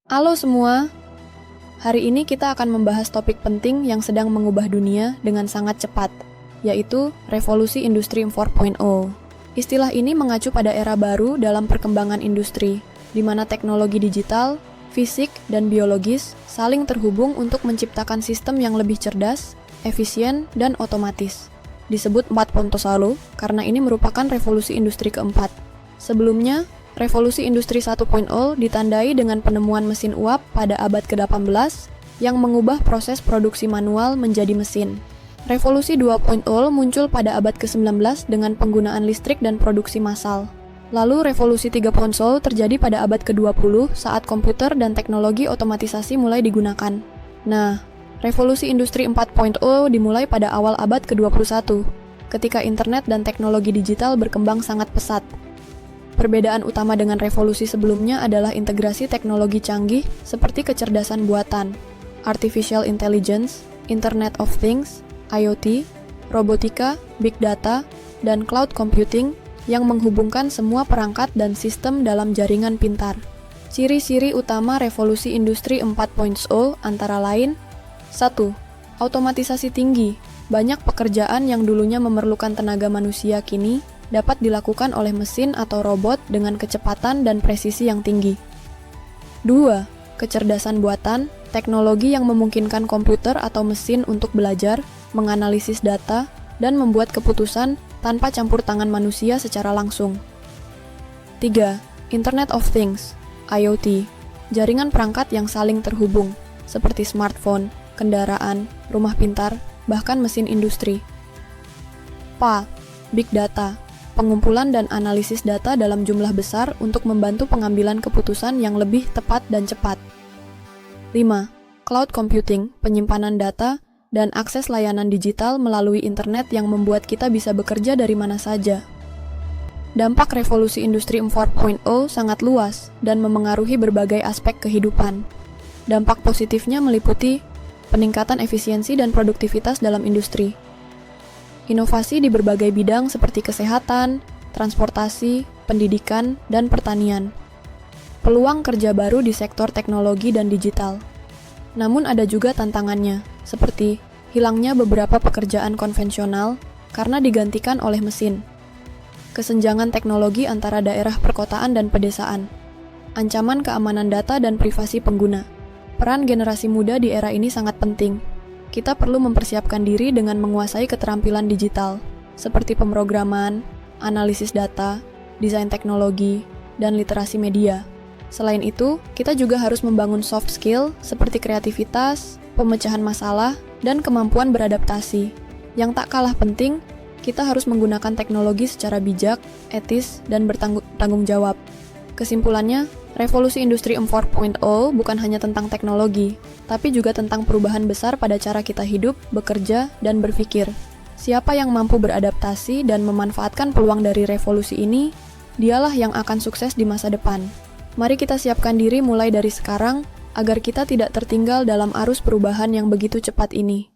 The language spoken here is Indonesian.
Halo semua, hari ini kita akan membahas topik penting yang sedang mengubah dunia dengan sangat cepat, yaitu revolusi industri 4.0. Istilah ini mengacu pada era baru dalam perkembangan industri, di mana teknologi digital, fisik, dan biologis saling terhubung untuk menciptakan sistem yang lebih cerdas, efisien, dan otomatis. Disebut 4.0 karena ini merupakan revolusi industri keempat. Sebelumnya, revolusi industri 1.0 ditandai dengan penemuan mesin uap pada abad ke-18 yang mengubah proses produksi manual menjadi mesin. Revolusi 2.0 muncul pada abad ke-19 dengan penggunaan listrik dan produksi massal. Lalu revolusi 3.0 terjadi pada abad ke-20 saat komputer dan teknologi otomatisasi mulai digunakan. Nah, revolusi industri 4.0 dimulai pada awal abad ke-21, ketika internet dan teknologi digital berkembang sangat pesat. Perbedaan utama dengan revolusi sebelumnya adalah integrasi teknologi canggih seperti kecerdasan buatan, artificial intelligence, Internet of Things, IoT, robotika, big data, dan cloud computing yang menghubungkan semua perangkat dan sistem dalam jaringan pintar. Ciri-ciri utama revolusi industri 4.0 antara lain: 1. Automatisasi tinggi. Banyak pekerjaan yang dulunya memerlukan tenaga manusia kini dapat dilakukan oleh mesin atau robot dengan kecepatan dan presisi yang tinggi. 2. Kecerdasan buatan, teknologi yang memungkinkan komputer atau mesin untuk belajar, menganalisis data, dan membuat keputusan tanpa campur tangan manusia secara langsung. 3. Internet of Things, IoT, jaringan perangkat yang saling terhubung, seperti smartphone, kendaraan, rumah pintar, bahkan mesin industri. 4. Big data, pengumpulan dan analisis data dalam jumlah besar untuk membantu pengambilan keputusan yang lebih tepat dan cepat. 5. Cloud computing, penyimpanan data, dan akses layanan digital melalui internet yang membuat kita bisa bekerja dari mana saja. Dampak revolusi industri 4.0 sangat luas dan memengaruhi berbagai aspek kehidupan. Dampak positifnya meliputi peningkatan efisiensi dan produktivitas dalam industri, inovasi di berbagai bidang seperti kesehatan, transportasi, pendidikan, dan pertanian. Peluang kerja baru di sektor teknologi dan digital. Namun ada juga tantangannya, seperti hilangnya beberapa pekerjaan konvensional karena digantikan oleh mesin. Kesenjangan teknologi antara daerah perkotaan dan pedesaan. Ancaman keamanan data dan privasi pengguna. Peran generasi muda di era ini sangat penting. Kita perlu mempersiapkan diri dengan menguasai keterampilan digital, seperti pemrograman, analisis data, desain teknologi, dan literasi media. Selain itu, kita juga harus membangun soft skill seperti kreativitas, pemecahan masalah, dan kemampuan beradaptasi. Yang tak kalah penting, kita harus menggunakan teknologi secara bijak, etis, dan bertanggung jawab. Kesimpulannya, revolusi industri 4.0 bukan hanya tentang teknologi, tapi juga tentang perubahan besar pada cara kita hidup, bekerja, dan berpikir. Siapa yang mampu beradaptasi dan memanfaatkan peluang dari revolusi ini, dialah yang akan sukses di masa depan. Mari kita siapkan diri mulai dari sekarang, agar kita tidak tertinggal dalam arus perubahan yang begitu cepat ini.